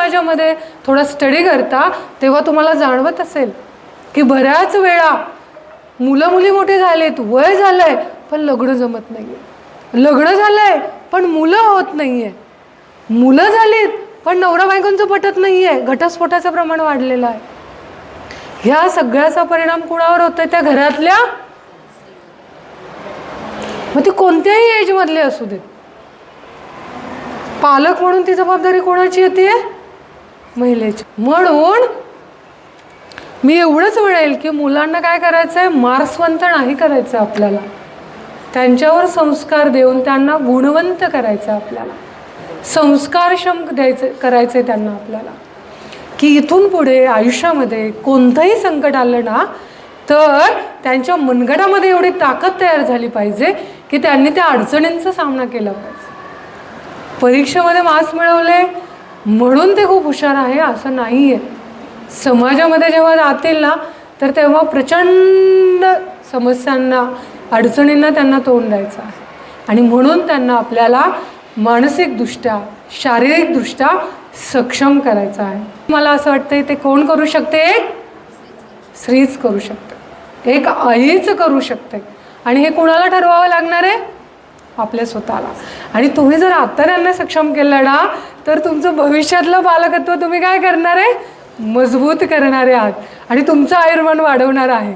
समाजामध्ये थोडा स्टडी करता तेव्हा तुम्हाला जाणवत असेल की बऱ्याच वेळा मुलं मुली मोठे झालेत, वय झालंय, पण लग्न जमत नाहीये. लग्न झालंय पण मुलं होत नाहीये. मुलं झालीत पण नवरा बायकोंचं पटत नाहीये. घटस्फोटाचं प्रमाण वाढलेलं आहे. ह्या सगळ्याचा परिणाम कुणावर होतोय? त्या घरातल्या, मग ती कोणत्याही एज मधले असू देत. पालक म्हणून ती जबाबदारी कोणाची येते? महिलेची. म्हणून मी एवढंच म्हणेल की मुलांना काय करायचं आहे? मार्सवंत नाही करायचं आपल्याला. त्यांच्यावर संस्कार देऊन त्यांना गुणवंत करायचं आपल्याला. संस्कारक्षम करायचं त्यांना आपल्याला, की इथून पुढे आयुष्यामध्ये कोणतंही संकट आलं ना तर त्यांच्या मनगटामध्ये एवढी ताकद तयार झाली पाहिजे की त्यांनी त्या अडचणींचा सामना केला पाहिजे. परीक्षेमध्ये मार्क्स मिळवले म्हणून ते खूप हुशार आहे असं नाही आहे. समाजामध्ये जेव्हा जातील ना तर तेव्हा प्रचंड समस्यांना, अडचणींना त्यांना तोंड द्यायचं आहे. आणि म्हणून त्यांना आपल्याला मानसिकदृष्ट्या, शारीरिकदृष्ट्या सक्षम करायचं आहे. मला असं वाटतं ते कोण करू शकते? एक स्त्रीच करू शकते, एक आईच करू शकते. आणि हे कोणाला ठरवावं लागणार आहे? आपल्या स्वतःला. आणि तुम्ही जर आता त्यांना सक्षम केलं ना तर तुमचं भविष्यातलं पालकत्व तुम्ही काय करणार आहे? मजबूत करणारे आहात आणि तुमचं आयुर्मान वाढवणार आहे.